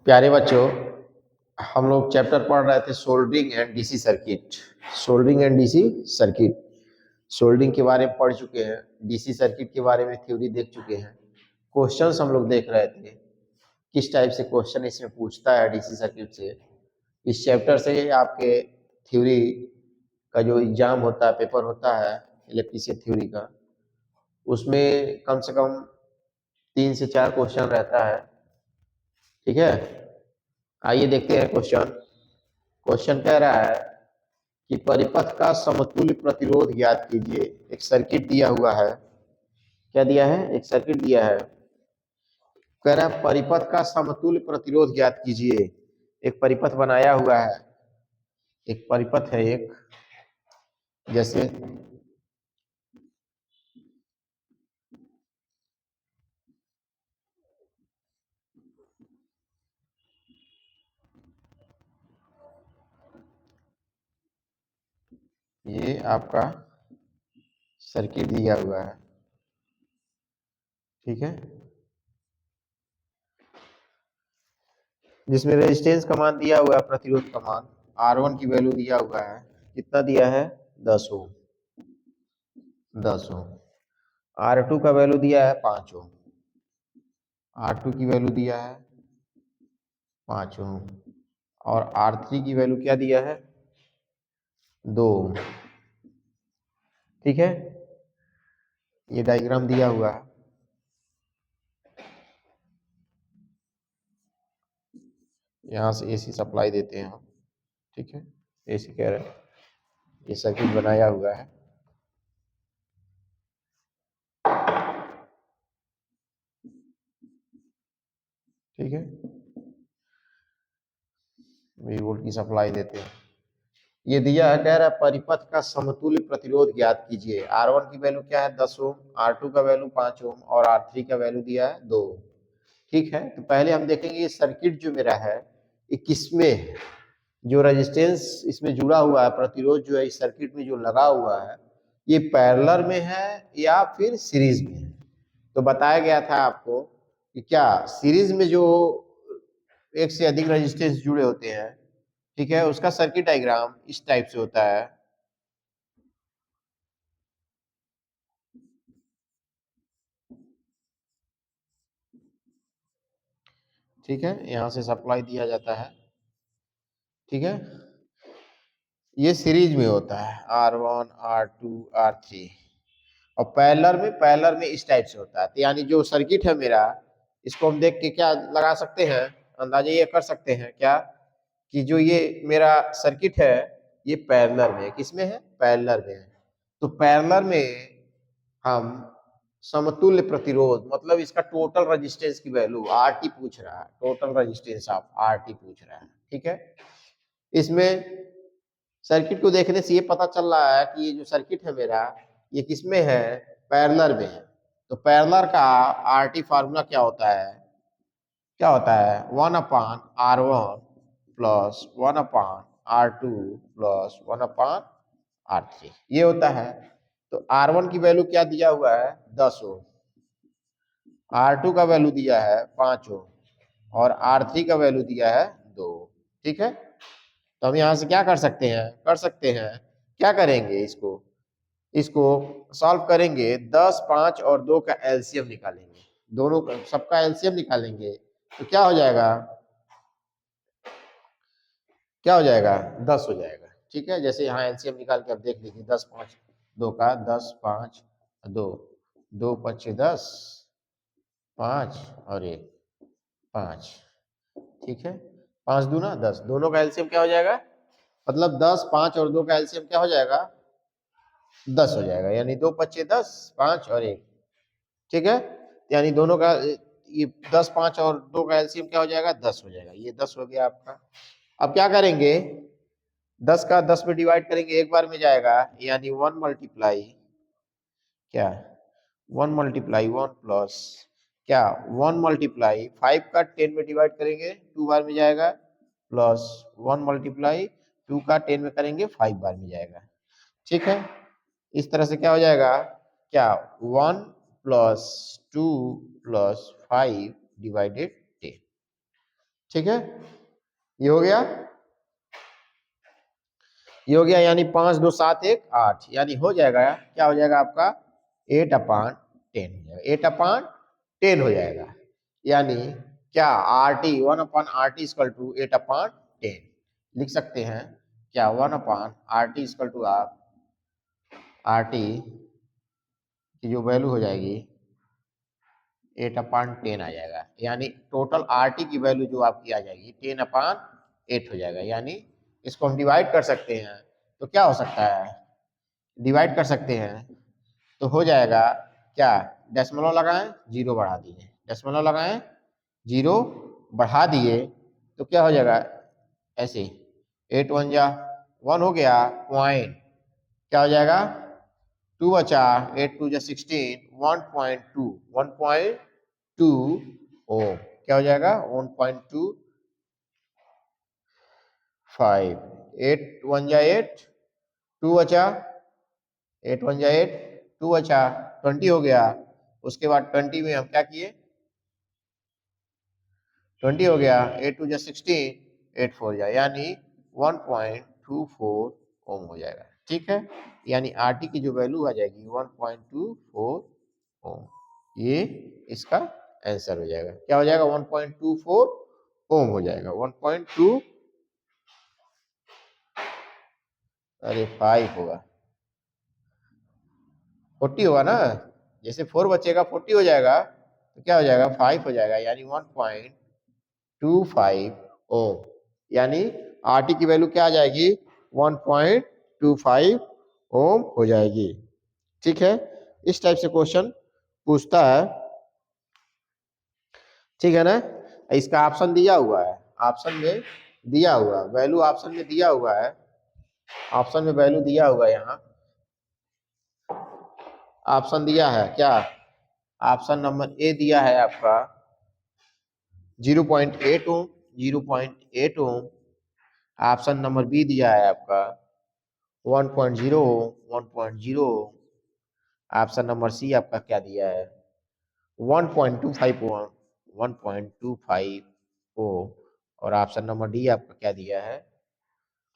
प्यारे बच्चों, हम लोग चैप्टर पढ़ रहे थे soldering and DC circuit. Soldering and DC circuit, soldering के बारे में पढ़ चुके हैं, डीसी सर्किट के बारे में थ्योरी देख चुके हैं। क्वेश्चंस हम लोग देख रहे थे, किस टाइप से क्वेश्चन इसमें पूछता है डीसी सर्किट से। इस चैप्टर से आपके थ्योरी का जो एग्जाम होता है, पेपर होता है इलेक्ट्रिशियन थ्योरी का, उसमें कम से कम 3 से 4 क्वेश्चन रहता है। ठीक है, आइए देखते हैं क्वेश्चन। क्वेश्चन कह रहा है कि परिपथ का समतुल्य प्रतिरोध ज्ञात कीजिए। एक सर्किट दिया हुआ है, क्या दिया है? एक सर्किट दिया है, कह रहा है परिपथ का समतुल्य प्रतिरोध ज्ञात कीजिए। एक परिपथ बनाया हुआ है, एक परिपथ है, एक जैसे ये आपका सर्किट दिया हुआ है, ठीक है, जिसमें रेजिस्टेंस का मान दिया हुआ है, प्रतिरोध का मान R1 की वैल्यू दिया हुआ है। कितना दिया है? 10 ओम। 10 ओम। R2 का वैल्यू दिया है 5 ओम। R2 की वैल्यू दिया है 5 ओम। और R3 की वैल्यू क्या दिया है? 2 ओम। ठीक है, ये डायग्राम दिया हुआ है। यहाँ से एसी सप्लाई देते हैं हम, ठीक है, एसी कह रहे हैं, ये सर्किट बनाया हुआ है। ठीक है, वी वोल्ट की सप्लाई देते हैं। ये दिया है, कह रहा है परिपथ का समतुल्य प्रतिरोध ज्ञात कीजिए। R1 की वैल्यू क्या है? 10 ओम। R2 का वैल्यू 5 ओम और R3 का वैल्यू दिया है 2 ओम। ठीक है, तो पहले हम देखेंगे ये सर्किट जो मेरा है ये किसमें है। जो रेजिस्टेंस इसमें जुड़ा हुआ है, प्रतिरोध जो है इस सर्किट में जो लगा हुआ है, ये पैरेलल में है या फिर सीरीज में है। तो बताया गया था आपको कि क्या सीरीज में जो एक से अधिक रेजिस्टेंस जुड़े होते हैं, ठीक है, उसका सर्किट डायग्राम इस टाइप से होता है। ठीक है, यहां से सप्लाई दिया जाता है, ठीक है, ये सीरीज में होता है R1 R2 R3। और पैरेलल में इस टाइप से होता है। तो यानी जो सर्किट है मेरा, इसको हम देख के क्या लगा सकते हैं, अंदाजा ये कर सकते हैं क्या कि जो ये मेरा सर्किट है ये पैरेलल में है। किसमें है? पैरेलल में है। तो पैरेलल में हम समतुल्य प्रतिरोध, मतलब इसका टोटल रेजिस्टेंस की वैल्यू RT पूछ रहा है, टोटल रेजिस्टेंस ऑफ RT पूछ रहा है। ठीक है, इसमें सर्किट को देखने से ये पता चल रहा है कि ये जो सर्किट है मेरा ये किसमें है? पैरेलल में है। तो पैरेलल का RT फार्मूला क्या होता है? क्या होता है? 1/R1 plus 1/R2 plus 1/R3, ये होता है। तो R1 की वैल्यू क्या दिया हुआ है? 10 ओम। R2 का वैल्यू दिया है 5 ओम और R3 का वैल्यू दिया है 2। ठीक है, तो हम यहाँ से क्या कर सकते हैं? क्या करेंगे? इसको सॉल्व करेंगे। 10, 5 और 2 का एलसीएम निकालेंगे, दोनों का सबका एलसीएम निकालेंगे तो क्या हो जाएगा? 10 हो जाएगा। ठीक है, जैसे यहाँ एलसीएम निकाल के आप देख लीजिए, 10, 5, 2 का 10, 5, 2, 2 5 10, 5 और 1 5। ठीक है, 5 दूना 10, दोनों का एलसीएम क्या हो जाएगा? मतलब 10, 5 और 2 का एलसीएम क्या हो जाएगा? 10 हो जाएगा। यानी 2 5 10, 5 और 1। ठीक है, यानी दोनों का ये 10, 5 और 2 का एलसीएम क्या हो जाएगा? 10 हो जाएगा। ये 10 हो गया आपका। अब क्या करेंगे? 10 का 10 में डिवाइड करेंगे, एक बार में जाएगा, यानी 1 मल्टीप्लाई क्या? 1 मल्टीप्लाई 1 प्लस क्या? 1 मल्टीप्लाई 5 का 10 में डिवाइड करेंगे, 2 बार में जाएगा, प्लस 1 मल्टीप्लाई 2 का 10 में करेंगे, 5 बार में जाएगा। ठीक है, इस तरह से क्या हो जाएगा? क्या? 1 प्लस 2 प्लस 5 डिवाइडेड 10। ठीक है, ये हो गया, ये हो गया, यानी 5 2 7 1 8, यानी हो जाएगा, क्या हो जाएगा आपका 8/10 हो जाएगा, 8/10 हो जाएगा। यानी क्या RT 1/RT इक्वल टू 8/10 लिख सकते हैं क्या, 1/RT इक्वल टू आप RT की जो वैल्यू हो जाएगी 8/10 आ जाएगा, यानी टोटल RT की वैल्यू जो आपकी आ जाएगी 10/8 हो जाएगा। यानी इसको हम डिवाइड कर सकते हैं, तो क्या हो सकता है, डिवाइड कर सकते हैं तो हो जाएगा क्या, डेसिमल लगाएं, जीरो बढ़ा दिए, डेसिमल लगाएं, जीरो बढ़ा दिए, तो क्या हो जाएगा ऐसे, 8 1 जा 1 हो गया, पॉइंट क्या हो जाएगा 2 बचा, 8 2 जा 16, 1.2 1.2 ओम, क्या हो जाएगा 1.25, 8 1 जा 8, 2 बचा, 8 1 जा 8, 2 बचा, 20 हो गया। उसके बाद 20 में हम क्या किए, 20 हो गया, 8 2 जा 16, 8 4 जा, यानी 1.24 ओम हो जाएगा। ठीक है, यानी RT की जो वैल्यू आ जाएगी 1.24 ओम, ये इसका आंसर हो जाएगा। क्या हो जाएगा 1.24 ओम हो जाएगा, 1.2 अरे 5 होगा, 40 होगा ना, जैसे 4 बचेगा 40 हो जाएगा, तो क्या हो जाएगा 5 हो जाएगा, यानी 1.25 ओम, यानी RT की वैल्यू क्या आ जाएगी 1.25 ओम हो जाएगी। ठीक है, इस टाइप से क्वेश्चन पूछता है। ठीक है ना, इसका ऑप्शन दिया हुआ है, ऑप्शन में दिया हुआ वैल्यू, ऑप्शन में दिया हुआ है, ऑप्शन में वैल्यू दिया हुआ है, यहाँ ऑप्शन दिया है क्या, ऑप्शन नंबर ए दिया है आपका 0.8 ओम, 0.8 ओम। ऑप्शन नंबर बी दिया है आपका 1.0 ओम, 1.0 ओम। ऑप्शन नंबर सी आपका क्या दिया है 1.25 ओम, 1.25 ओम। और ऑप्शन नंबर डी आपका क्या दिया है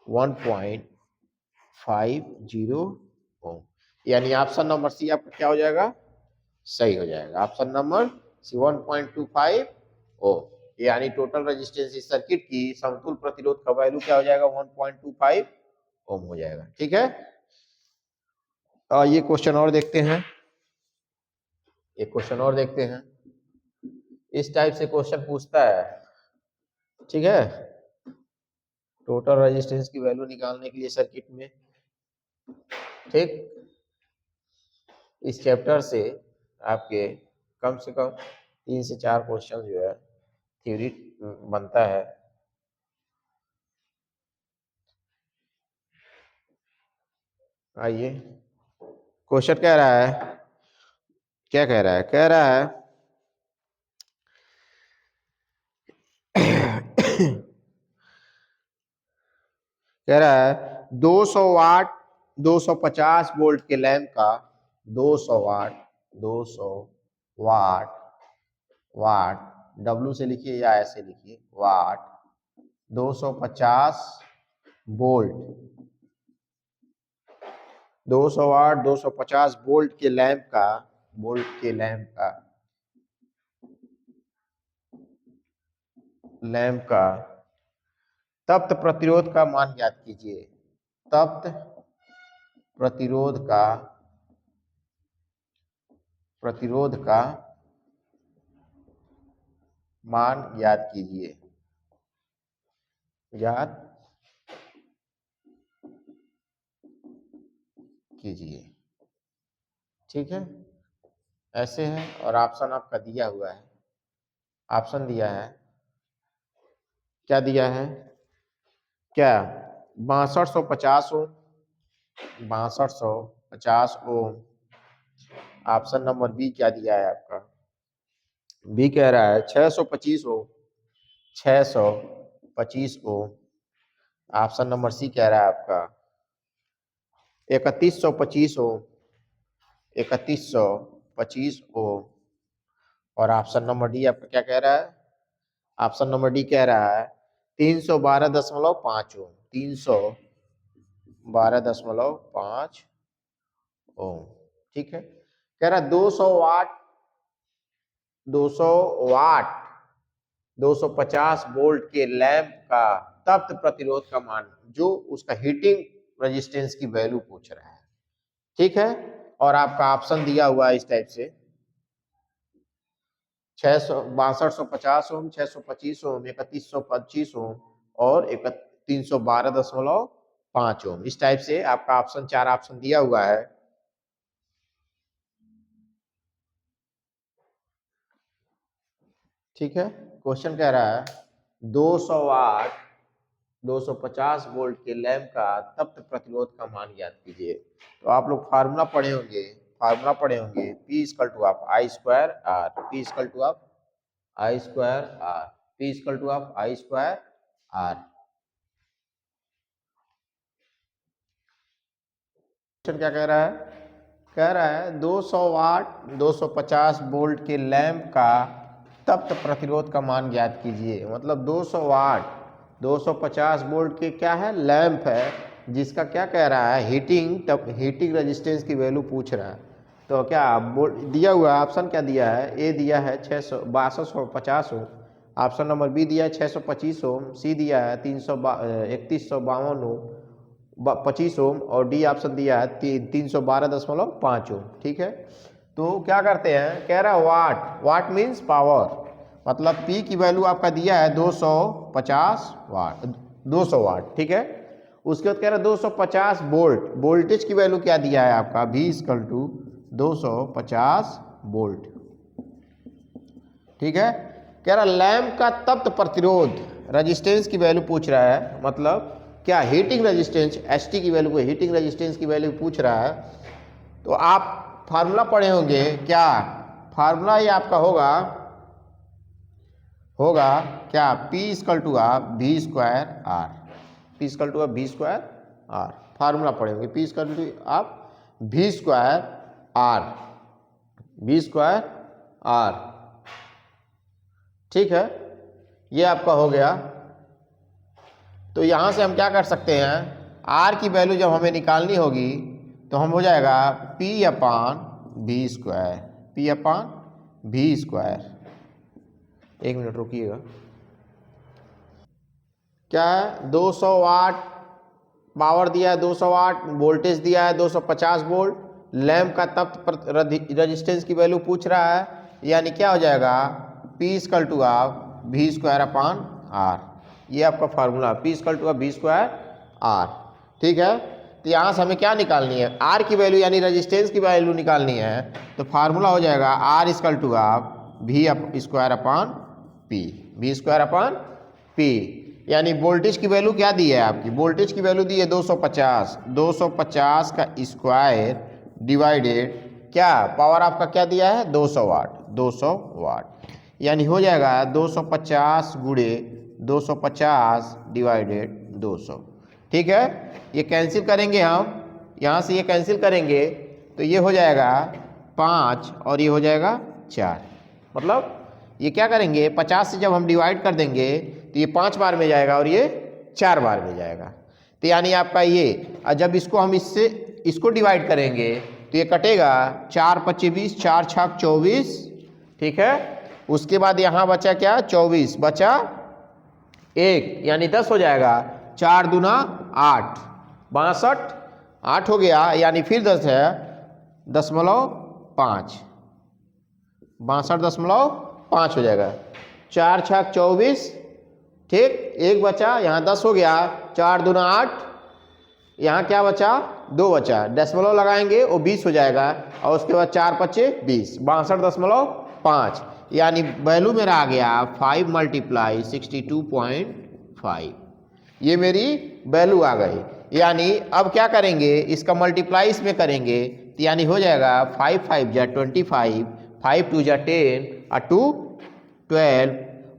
1.50 ओम, यानी ऑप्शन नंबर सी आपका क्या हो जाएगा, सही हो जाएगा। ऑप्शन नंबर सी 1.25 ओम, यानी टोटल रेजिस्टेंस इस सर्किट की समतुल्य प्रतिरोध का वैल्यू क्या हो जाएगा 1.25 ओम हो जाएगा। ठीक है, ये क्वेश्चन और देखते हैं, एक क्वेश्चन और देखते हैं, इस टाइप से क्वेश्चन पूछता है। ठीक है, टोटल रेजिस्टेंस की वैल्यू निकालने के लिए सर्किट में। ठीक, इस चैप्टर से आपके कम से कम 3 से 4 क्वेश्चन जो है थ्योरी बनता है। आइए, क्वेश्चन कह रहा है, क्या कह रहा है, कह रहा है कह रहा है 200 वाट 250 वोल्ट के लैंप का 200 वाट 200 वाट वाट W से लिखिए या ऐसे लिखिए वाट 250 वोल्ट 200 वाट 250 वोल्ट के लैंप का लैंप का तप्त प्रतिरोध का मान ज्ञात कीजिए। तप्त प्रतिरोध का मान ज्ञात कीजिए, ज्ञात कीजिए। ठीक है, ऐसे है, और ऑप्शन आपका दिया हुआ है, ऑप्शन दिया है, क्या दिया है, क्या 6250 ओम, 6250 ओम। ऑप्शन नंबर बी क्या दिया है आपका, बी कह रहा है 625 ओम, 625 ओम। ऑप्शन नंबर सी कह रहा है आपका 3125 ओम, 3125 ओम। और ऑप्शन नंबर डी आपका क्या कह रहा है, ऑप्शन नंबर डी कह रहा है 312.5 ओम, 312.5 ओम। ठीक है, कह रहा 200 वाट 200 वाट 250 वोल्ट के लैंप का तप्त प्रतिरोध का मान, जो उसका हीटिंग रेजिस्टेंस की वैल्यू पूछ रहा है। ठीक है, और आपका ऑप्शन दिया हुआ है इस टाइप से 6250 ओम, 625 ओम, 3125 ओम और 312.5 ओम। इस टाइप से आपका ऑप्शन 4 ऑप्शन दिया हुआ है। ठीक है, क्वेश्चन कह रहा है 200 वाट 250 वोल्ट के लैंप का तप्त प्रतिरोध का मान ज्ञात कीजिए। तो आप लोग फार्मूला पढ़े होंगे P equal to of I square R, P equal to of I square R, P equal to of I square R. क्या कह रहा है? कह रहा है 200 वाट 250 वोल्ट के लैंप का तप्त प्रतिरोध का मान ज्ञात कीजिए। मतलब 200 वाट 250 वोल्ट के क्या है, लैंप है, जिसका क्या कह रहा है, हीटिंग रेजिस्टेंस की वैल्यू पूछ रहा है। तो क्या दिया हुआ ऑप्शन क्या दिया है? ए दिया है 6250 ओम, ऑप्शन नंबर बी दिया है 625 ओम, सी दिया है 3152 ओम 25 ओम और डी ऑप्शन दिया है 312.5 ओम। ठीक है, तो क्या करते हैं, कह रहा है वाट मीन्स पावर, मतलब P की वैल्यू आपका दिया है 250 वाट 200 वाट। ठीक है, उसके बाद कह रहा है 250 वोल्ट, वोल्टेज की वैल्यू क्या दिया है आपका V इक्वल टू 250 वोल्ट। ठीक है, कह रहा लैंप का तप्त प्रतिरोध रेजिस्टेंस की वैल्यू पूछ रहा है। मतलब क्या, हीटिंग रेजिस्टेंस ST की वैल्यू को हीटिंग रेजिस्टेंस की वैल्यू पूछ रहा है। तो आप फार्मूला पढ़े होंगे, क्या फार्मूला ये आपका होगा क्या, P इक्वल टू आप V square R, P equal to आप V स्क्वायर आर। फार्मूला पढ़े होंगे P इक्वल टू आप V square R, V square R. ठीक है, ये आपका हो गया। तो यहाँ से हम क्या कर सकते हैं, R की वैल्यू जब हमें निकालनी होगी तो हम हो जाएगा P अपान V स्क्वायर, P अपान V स्क्वायर। एक मिनट रुकिएगा, क्या है 200 वाट पावर दिया है, 200 वाट वोल्टेज दिया है 250 वोल्ट, लैंप का तप्त रेजिस्टेंस की वैल्यू पूछ रहा है, यानी क्या हो जाएगा P इक्वल टू आप V स्क्वायर अपान R। ये आपका फार्मूला P equal to V square R। ठीक है, तो यहाँ से हमें क्या निकालनी है, R की वैल्यू यानी रेजिस्टेंस की वैल्यू निकालनी है। तो फार्मूला हो जाएगा R इक्वल टू आप V स्क्वायर अपान P, V स्क्वायर अपान P। यानी वोल्टेज की वैल्यू क्या दी है आपकी, वोल्टेज की वैल्यू दी है 250, 250 का स्क्वायर डिवाइडेड क्या, पावर आपका क्या दिया है 200 वाट, 200 वाट, यानी हो जाएगा 250 गुणे 250 डिवाइडेड 200। ठीक है, ये कैंसिल करेंगे हम, यहाँ से ये कैंसिल करेंगे तो ये हो जाएगा 5 और ये हो जाएगा 4। मतलब ये क्या करेंगे, 50 से जब हम डिवाइड कर देंगे तो ये 5 बार में जाएगा और ये 4 बार में जाएगा। तो यानी आपका ये, जब इसको हम इसको डिवाइड करेंगे तो ये कटेगा 4 25 20, 4 छक 24। ठीक है, उसके बाद यहाँ बचा क्या, 24 बचा 1 यानी 10 हो जाएगा, 4 दूना 8 62 8 हो गया, यानी फिर 10 है 0.5 62.5 हो जाएगा, 4 छक 24। ठीक, 1 बचा, यहाँ 10 हो गया, 4 दूना 8, यहाँ क्या बचा 2 बचा, दशमलव लगाएंगे वो 20 हो जाएगा और उसके बाद 4 पच्चे 20 62.5, यानी वैल्यू मेरा आ गया 5 × 62.5। ये मेरी वैल्यू आ गई। यानी अब क्या करेंगे, इसका मल्टीप्लाई इसमें करेंगे तो यानी हो जाएगा 5 5 जा 25, 5 2 जा 10 और 2 12,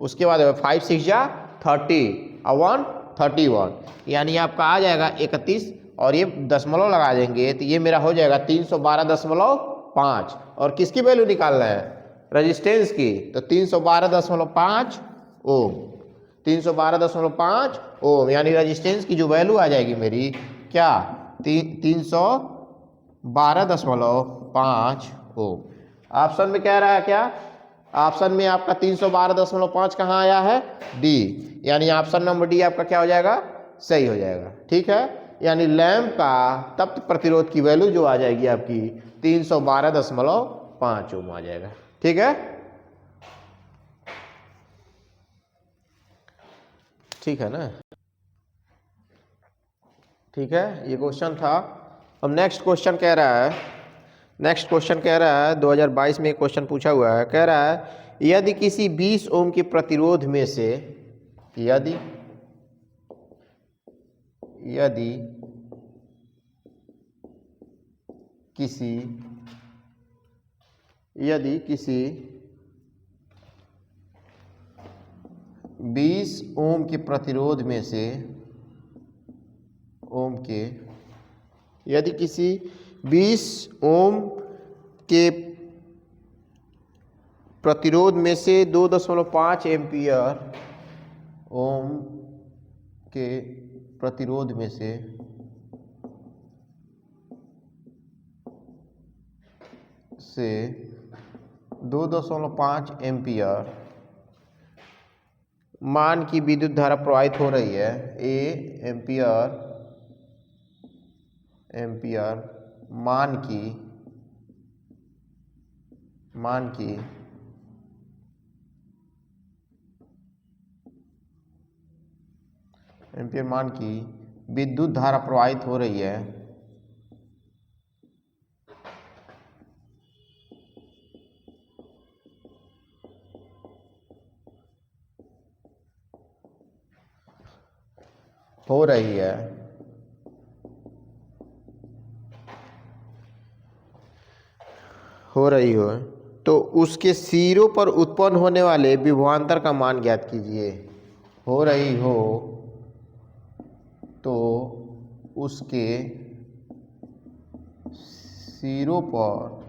उसके बाद 5 6 जा 30 और 1 31, यानी आपका आ जाएगा 31 और ये दशमलव लगा देंगे तो ये मेरा हो जाएगा 312.5। और किसकी वैल्यू निकालना है, रेजिस्टेंस की, तो 312.5 ओम, 312.5 ओम, यानी रेजिस्टेंस की जो वैल्यू आ जाएगी मेरी क्या 312.5 ओम। ऑप्शन में कह रहा है क्या, ऑप्शन में आपका 312.5 कहाँ आया है, डी, यानी ऑप्शन नंबर डी आपका क्या हो जाएगा, सही हो जाएगा। ठीक है, यानी लैंप का तप्त प्रतिरोध की वैल्यू जो आ जाएगी आपकी 312.5 ओम आ जाएगा। ठीक है, ठीक है ना, ठीक है, ये क्वेश्चन था। अब नेक्स्ट क्वेश्चन कह रहा है, नेक्स्ट क्वेश्चन कह रहा है 2022 में एक क्वेश्चन पूछा हुआ है, कह रहा है यदि किसी 20 ओम के प्रतिरोध में से यदि किसी 20 ओम के प्रतिरोध में से यदि किसी 20 ओम के प्रतिरोध में से 2.5 एम्पियर ओम के प्रतिरोध में से 2.5 एम्पियर मान की विद्युत धारा प्रवाहित हो रही है, एम्पियर मान की विद्युत धारा प्रवाहित हो रही है, तो उसके सिरों पर उत्पन्न होने वाले विभवांतर का मान ज्ञात कीजिए। हो रही हो तो उसके सिरों पर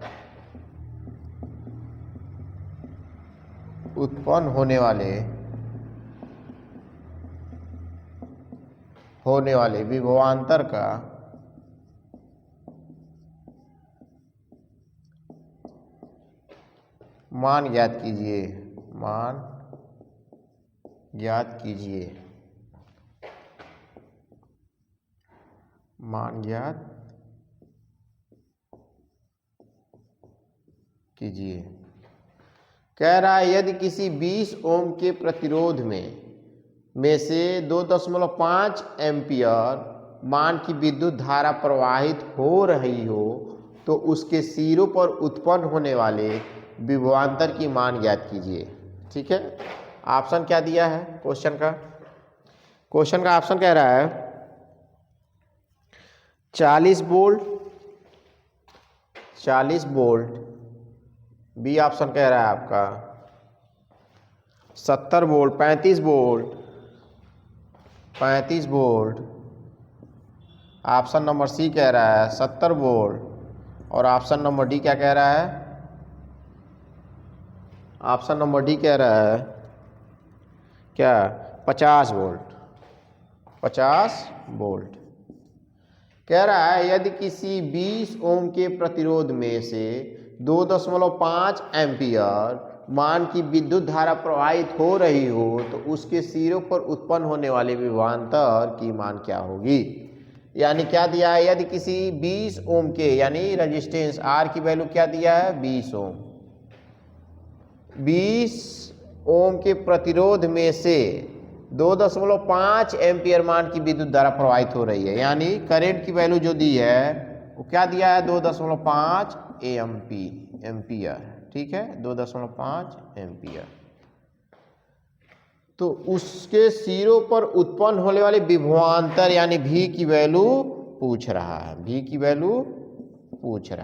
उत्पन्न होने वाले विभवांतर का मान ज्ञात कीजिए। कह रहा है यदि किसी 20 ओम के प्रतिरोध में से 2.5 एम्पियर मान की विद्युत धारा प्रवाहित हो रही हो तो उसके सिरों पर उत्पन्न होने वाले विभवांतर की मान ज्ञात कीजिए। ठीक है, ऑप्शन क्या दिया है क्वेश्चन का ऑप्शन कह रहा है 40 वोल्ट, बी ऑप्शन कह रहा है आपका 70 volt, 35 volt, option number C कह रहा है 70 वोल्ट, और ऑप्शन नंबर डी क्या कह रहा है, ऑप्शन नंबर डी कह रहा है क्या 50 वोल्ट। कह रहा है यदि किसी 20 ओम के प्रतिरोध में से 2.5 एम्पियर मान की विद्युत धारा प्रवाहित हो रही हो तो उसके सिरों पर उत्पन्न होने वाले विभवांतर की मान क्या होगी। यानी क्या दिया है, यदि किसी 20 ओम के यानी रेजिस्टेंस आर की वैल्यू क्या दिया है 20 ओम के प्रतिरोध में से 2.5 एम्पियर मान की विद्युत धारा प्रवाहित हो रही है, यानी करंट की वैल्यू जो दी है वो क्या दिया है 2.5 एम्पियर। ठीक है, 2.5 एम्पियर। तो उसके सिरों पर उत्पन्न होने वाले विभवांतर यानी V की वैल्यू पूछ रहा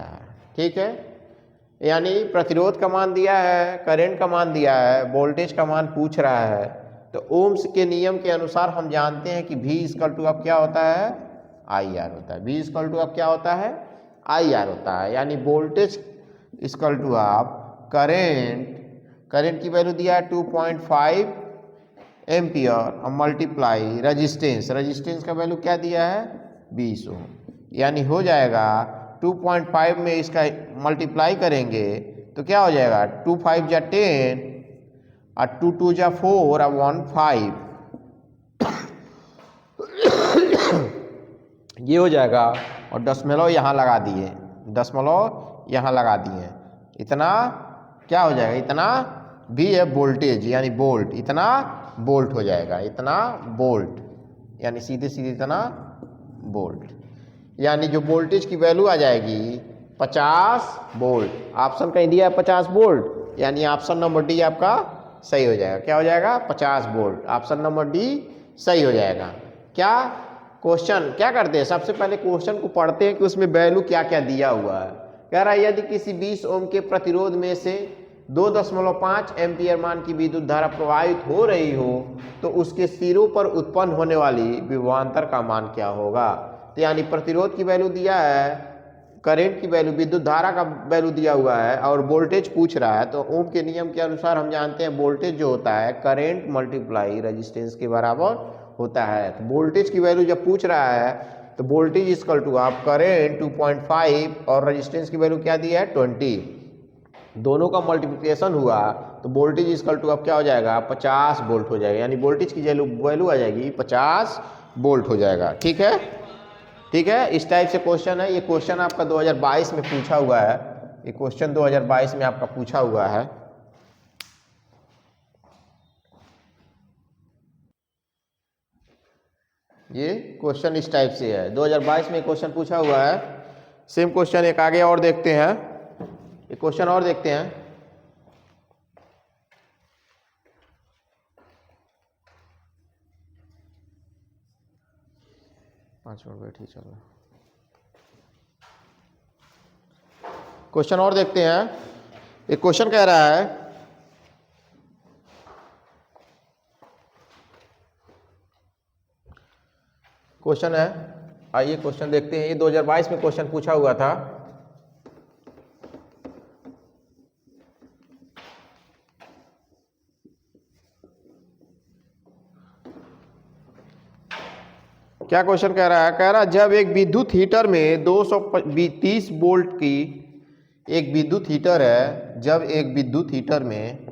है। ठीक है, यानी प्रतिरोध का मान दिया है, करंट का मान दिया है, वोल्टेज का मान पूछ रहा है। तो ओम्स के नियम के अनुसार हम जानते हैं कि V इक्वल टू अब क्या होता है IR होता है। V इक्वल टू अब क्या होता है IR होता है, यानी वोल्टेज इक्वल टू आप करंट की वैल्यू दिया है 2.5 एम्पियर और मल्टीप्लाई रजिस्टेंस, रजिस्टेंस का वैल्यू क्या दिया है 20 ओम, यानी हो जाएगा 2.5 में इसका मल्टीप्लाई करेंगे तो क्या हो जाएगा 2 5 जा 10 और 2 2 जा 4 और 1 5, ये हो जाएगा। और दशमलव यहाँ लगा दिए, दशमलव यहाँ लगा दिए, इतना क्या हो जाएगा, इतना भी है वोल्टेज यानी वोल्ट, इतना वोल्ट हो जाएगा, इतना वोल्ट यानी सीधे सीधे इतना वोल्ट, यानी जो वोल्टेज की वैल्यू आ जाएगी 50 वोल्ट। ऑप्शन कहीं दिया है 50 वोल्ट, यानी ऑप्शन नंबर डी आपका सही हो जाएगा। क्या हो जाएगा 50 वोल्ट, ऑप्शन नंबर डी सही हो जाएगा। क्या क्वेश्चन क्या करते हैं, सबसे पहले क्वेश्चन को पढ़ते हैं कि उसमें वैल्यू क्या क्या दिया हुआ है। कह रहा है यदि किसी 20 ओम के प्रतिरोध में से 2.5 एम्पियर मान की विद्युत धारा प्रवाहित हो रही हो तो उसके सिरों पर उत्पन्न होने वाली विभवांतर का मान क्या होगा। तो यानी प्रतिरोध की वैल्यू दिया है, करंट की वैल्यू, विद्युत धारा का वैल्यू दिया हुआ है और वोल्टेज पूछ रहा है। तो ओम के नियम के अनुसार हम जानते हैं वोल्टेज जो होता है करंट मल्टीप्लाई रेजिस्टेंस के बराबर होता है। तो वोल्टेज की वैल्यू जब पूछ रहा है तो वोल्टेज इक्वल टू आप करेंट 2.5 और रेजिस्टेंस की वैल्यू क्या दी है 20, दोनों का मल्टीप्लिकेशन हुआ तो वोल्टेज इक्वल टू अब क्या हो जाएगा 50 वोल्ट हो जाएगा, यानी वोल्टेज की वैल्यू आ जाएगी 50 वोल्ट हो जाएगा। ठीक है, ठीक है, इस टाइप से क्वेश्चन है। ये क्वेश्चन आपका 2022 में पूछा हुआ है, ये क्वेश्चन 2022 में आपका पूछा हुआ है। ये क्वेश्चन इस टाइप से है, 2022 में क्वेश्चन पूछा हुआ है। सेम क्वेश्चन एक आगे और देखते हैं, एक क्वेश्चन और देखते हैं। पाँच मिनट बैठी चल रहा, क्वेश्चन और देखते हैं। एक क्वेश्चन कह रहा है क्वेश्चन है, आइए क्वेश्चन देखते हैं। ये 2022 में क्वेश्चन पूछा हुआ था। क्या क्वेश्चन कह रहा है, कह रहा है जब एक विद्युत हीटर में 230 वोल्ट की, एक विद्युत हीटर है, जब एक विद्युत हीटर में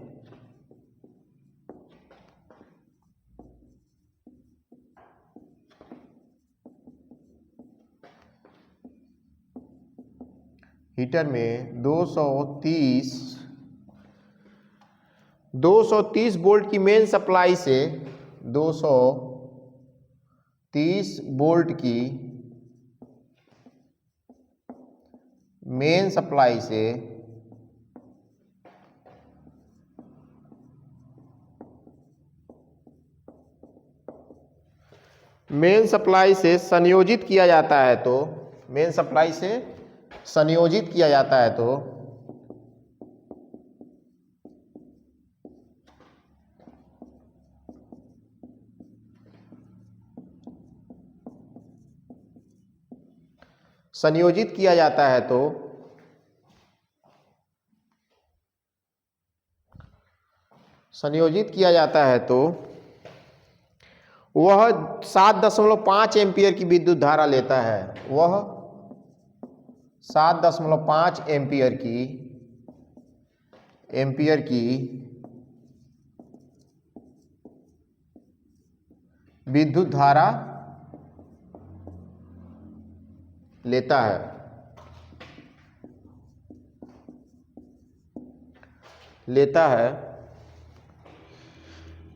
हीटर में 230 वोल्ट की मेन सप्लाई से 230 वोल्ट की मेन सप्लाई से संयोजित किया जाता है, तो मेन सप्लाई से संयोजित किया जाता है तो संयोजित किया जाता है तो वह 7.5 एम्पियर की विद्युत धारा लेता है, वह 7.5 एम्पियर की विद्युत धारा लेता है।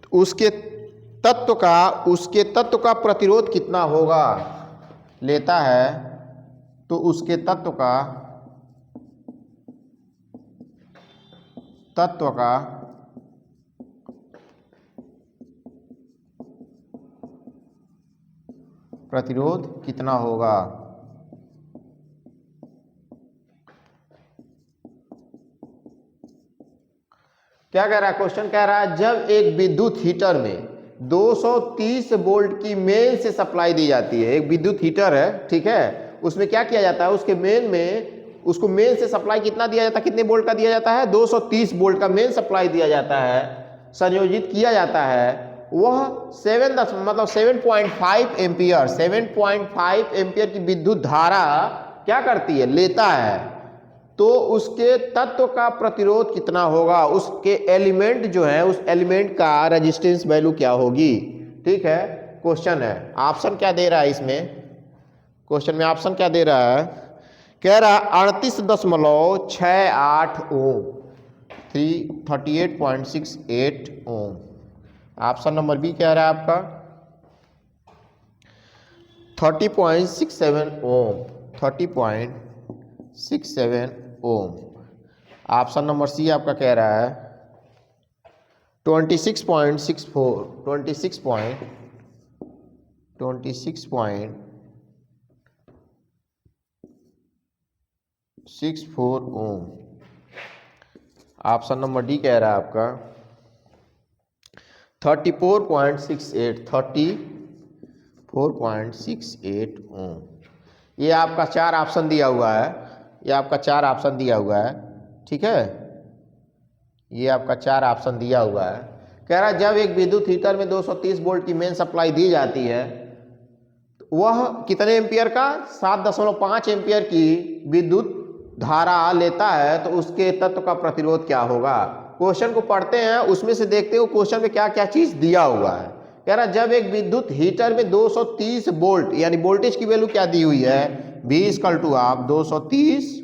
तो उसके तत्व का प्रतिरोध कितना होगा, लेता है तो उसके तत्व का प्रतिरोध कितना होगा। क्या कह रहा है क्वेश्चन, कह रहा है जब एक विद्युत हीटर में 230 वोल्ट की मेन से सप्लाई दी जाती है, एक विद्युत हीटर है, ठीक है, उसमें क्या किया जाता है, उसके मेन में उसको मेन से सप्लाई कितना दिया जाता है, कितने वोल्ट का दिया जाता है 230 वोल्ट का मेन सप्लाई दिया जाता है, संयोजित किया जाता है वह 7.5 एम्पियर 7.5 एम्पियर की विद्युत धारा क्या करती है, लेता है, तो उसके तत्व का प्रतिरोध कितना होगा, उसके एलिमेंट जो है उस एलिमेंट का रेजिस्टेंस वैल्यू क्या होगी। ठीक है, क्वेश्चन है, ऑप्शन क्या दे रहा है इसमें, क्वेश्चन में ऑप्शन क्या दे रहा है, कह रहा 38.68 ओम, 38.68 ओम। ऑप्शन नंबर बी क्या रहा है आपका 30.67 ओम, 30.67 ओम। ऑप्शन नंबर सी आपका कह रहा है 26.64 26.64 ओम। ऑप्शन नंबर डी कह रहा है आपका 34.68 ओम। ये आपका 4 ऑप्शन दिया हुआ है, ये आपका 4 ऑप्शन दिया हुआ है। ठीक है, ये आपका 4 ऑप्शन दिया हुआ है। कह रहा है जब एक विद्युत हीटर में 230 वोल्ट की मेन सप्लाई दी जाती है, वह कितने एम्पियर का 7.5 एम्पियर की विद्युत धारा लेता है, तो उसके तत्व का प्रतिरोध क्या होगा। क्वेश्चन को पढ़ते हैं, उसमें से देखते हो क्वेश्चन में क्या क्या चीज दिया हुआ है। कह रहा जब एक विद्युत हीटर में 230 वोल्ट यानी वोल्टेज की वैल्यू क्या दी हुई है, V = आप 230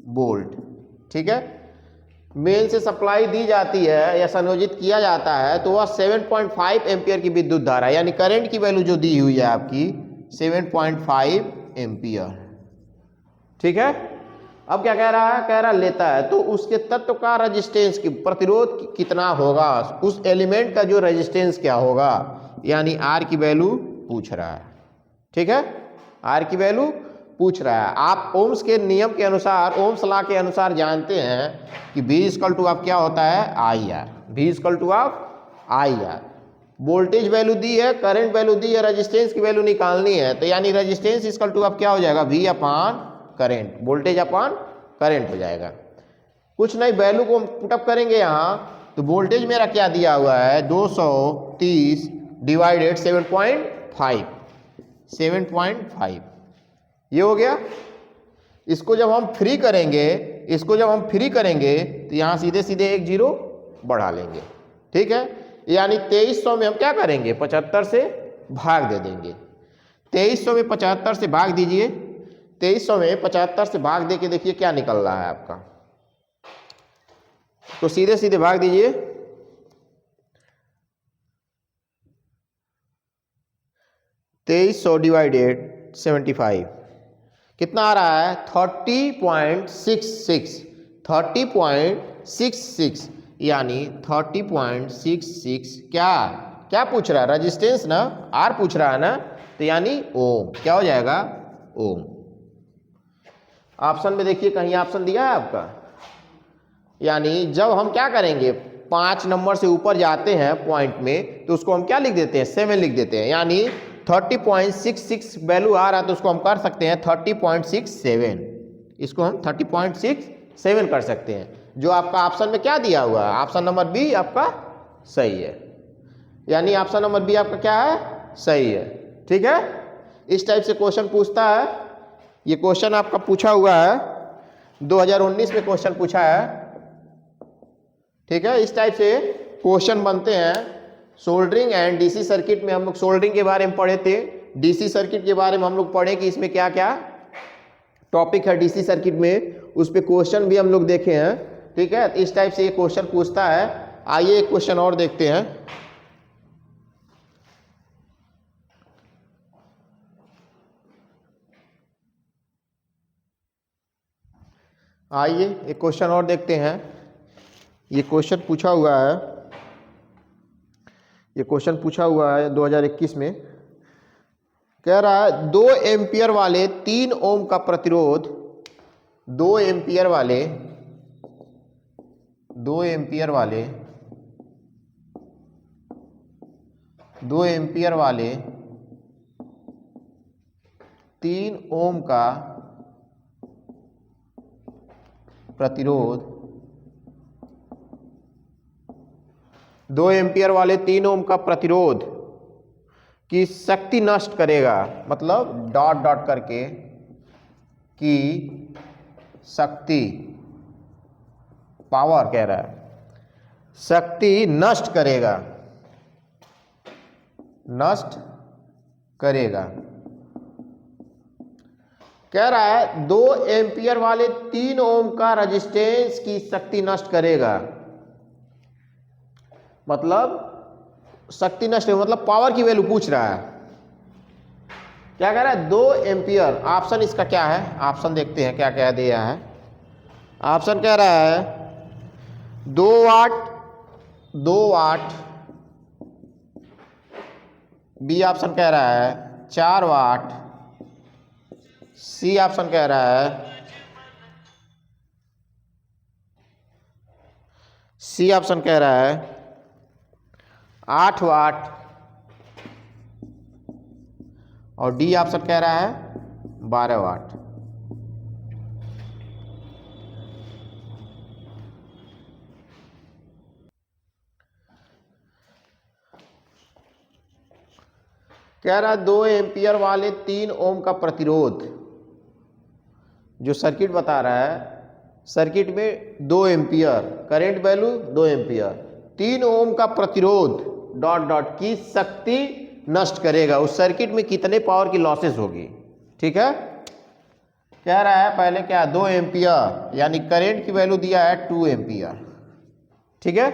वोल्ट। ठीक है, मेन से सप्लाई दी जाती है या संयोजित किया जाता है, तो वह 7.5 एम्पियर की विद्युत धारा यानी करंट की वैल्यू जो दी हुई है आपकी 7.5 एम्पियर। ठीक है, अब क्या कह रहा है, कह रहा लेता है, तो उसके तत्व का रेजिस्टेंस की प्रतिरोध कितना होगा, उस एलिमेंट का जो रेजिस्टेंस क्या होगा, यानी आर की वैल्यू पूछ रहा है। ठीक है, आर की वैल्यू पूछ रहा है। आप ओम्स के नियम के अनुसार, ओम्स लॉ के अनुसार जानते हैं कि V = आप क्या होता है IR, V = आप IR। वोल्टेज वैल्यू दी है, करंट वैल्यू दी है, रेजिस्टेंस की वैल्यू निकालनी है, तो यानी रेजिस्टेंस = आप क्या हो जाएगा V/करंट, वोल्टेज अपॉन करंट हो जाएगा। कुछ नहीं, वैल्यू को पुटअप करेंगे यहाँ, तो वोल्टेज मेरा क्या दिया हुआ है 230 / 7.5 ये हो गया। इसको जब हम फ्री करेंगे, इसको जब हम फ्री करेंगे, तो यहाँ सीधे सीधे एक 0 बढ़ा लेंगे। ठीक है, यानी 2300 में हम क्या करेंगे 75 से भाग दे देंगे। 2300 में 75 से भाग दीजिए, 2300 में 75 से भाग दे के देखिए क्या निकल रहा है आपका, तो सीधे सीधे भाग दीजिए। 2300 / 75 कितना आ रहा है 30.66 यानी 30.66 क्या क्या पूछ रहा है, रेजिस्टेंस ना, आर पूछ रहा है ना, तो यानी ओम, क्या हो जाएगा ओम। ऑप्शन में देखिए कहीं ऑप्शन दिया है आपका, यानी जब हम क्या करेंगे 5 नंबर से ऊपर जाते हैं पॉइंट में, तो उसको हम क्या लिख देते हैं 7 लिख देते हैं, यानी 30.66 वैल्यू आ रहा है, तो उसको हम कर सकते हैं 30.67, इसको हम 30.67 कर सकते हैं। जो आपका ऑप्शन में क्या दिया हुआ है, ऑप्शन नंबर बी आपका सही है, यानी ऑप्शन नंबर बी आपका क्या है सही है। ठीक है, इस टाइप से क्वेश्चन पूछता है। ये क्वेश्चन आपका पूछा हुआ है 2019 में क्वेश्चन पूछा है। ठीक है, इस टाइप से क्वेश्चन बनते हैं। सोल्डरिंग एंड डीसी सर्किट में हम लोग सोल्डरिंग के बारे में पढ़े थे, डीसी सर्किट के बारे में हम लोग पढ़े कि इसमें क्या क्या टॉपिक है डीसी सर्किट में, उस पे क्वेश्चन भी हम लोग देखे हैं। ठीक है, इस टाइप से ये क्वेश्चन पूछता है। आइए एक क्वेश्चन और देखते हैं। आइए एक क्वेश्चन और देखते हैं। ये क्वेश्चन पूछा हुआ है, ये क्वेश्चन पूछा हुआ है 2021 में। कह रहा है 2 एम्पियर वाले 3 ओम का प्रतिरोध, 2 एम्पियर वाले 2 एम्पियर वाले 2 एम्पियर वाले 3 ओम का प्रतिरोध 2 एम्पियर वाले 3 ओम का प्रतिरोध की शक्ति नष्ट करेगा, मतलब डॉट डॉट करके की शक्ति, पावर कह रहा है, शक्ति नष्ट करेगा, नष्ट करेगा। कह रहा है 2 एम्पियर वाले 3 ओम का रेजिस्टेंस की शक्ति नष्ट करेगा, मतलब शक्ति नष्ट मतलब पावर की वैल्यू पूछ रहा है। क्या कह रहा है 2 एम्पियर, ऑप्शन इसका क्या है, ऑप्शन देखते हैं क्या क्या दिया है। ऑप्शन कह रहा है 2 वाट, 2 वाट, बी ऑप्शन कह रहा है 4 वाट, सी ऑप्शन कह रहा है, सी ऑप्शन कह रहा है 8 वाट और डी ऑप्शन कह रहा है 12 वाट। कह रहा है 2 एम्पियर वाले 3 ओम का प्रतिरोध, जो सर्किट बता रहा है, सर्किट में 2 एम्पियर करंट वैल्यू 2 एम्पियर, 3 ओम का प्रतिरोध डॉट डॉट की शक्ति नष्ट करेगा। उस सर्किट में कितने पावर की लॉसेस होगी, ठीक है। कह रहा है पहले क्या 2 एम्पियर यानी करंट की वैल्यू दिया है 2 एम्पियर, ठीक है।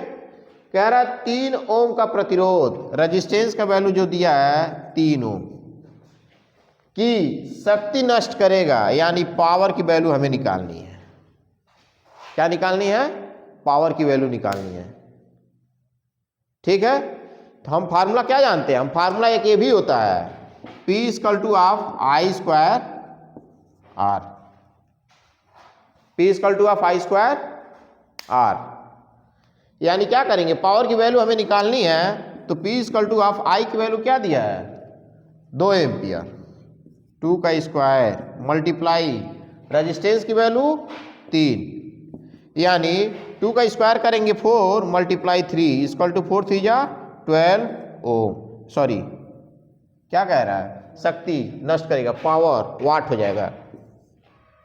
कह रहा है 3 ओम का प्रतिरोध, रेजिस्टेंस का वैल्यू जो दिया है 3 ओम की शक्ति नष्ट करेगा, यानी पावर की वैल्यू हमें निकालनी है। क्या निकालनी है, पावर की वैल्यू निकालनी है, ठीक है। तो हम फार्मूला क्या जानते हैं, हम फार्मूला एक ये भी होता है P = of I square R, P = of I square R, यानी क्या करेंगे, पावर की वैल्यू हमें निकालनी है तो P = ऑफ I की वैल्यू क्या दिया है 2 एम्पियर, 2 का स्क्वायर मल्टीप्लाई रेजिस्टेंस की वैल्यू 3, यानी 2 का स्क्वायर करेंगे 4 मल्टीप्लाई 3 = 4 3 जा 12 ओम। सॉरी क्या कह रहा है, शक्ति नष्ट करेगा, पावर वाट हो जाएगा,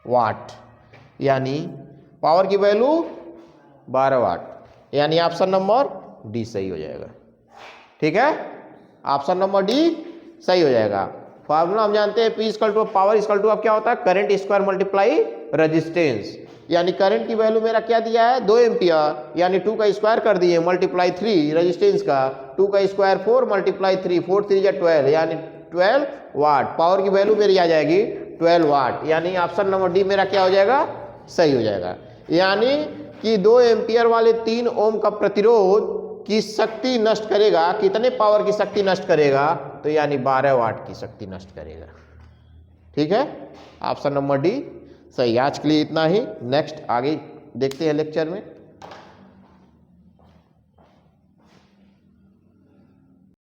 वाट, यानी पावर की वैल्यू 12 वाट, यानी ऑप्शन नंबर डी सही हो जाएगा, ठीक है। ऑप्शन नंबर डी सही हो जाएगा। फार्मूला हम जानते हैं P = पावर = क्या होता है, करंट स्क्वायर मल्टीप्लाई रेजिस्टेंस, यानी करंट की वैल्यू मेरा क्या दिया है 2 एम्पियर, यानी 2 का स्क्वायर कर दिए मल्टीप्लाई 3 रेजिस्टेंस का, 2 का स्क्वायर 4 मल्टीप्लाई 3 4 3 जा 12, यानी 12 वाट। पावर की वैल्यू मेरी आ जाएगी 12 वाट, यानी ऑप्शन नंबर डी मेरा क्या हो जाएगा, सही हो जाएगा। यानी कि 2 एम्पियर वाले 3 ओम का प्रतिरोध की शक्ति नष्ट करेगा, कितने पावर की शक्ति नष्ट करेगा, तो यानी 12 वाट की शक्ति नष्ट करेगा, ठीक है। ऑप्शन नंबर डी सही। आज के लिए इतना ही, नेक्स्ट आगे देखते हैं लेक्चर में।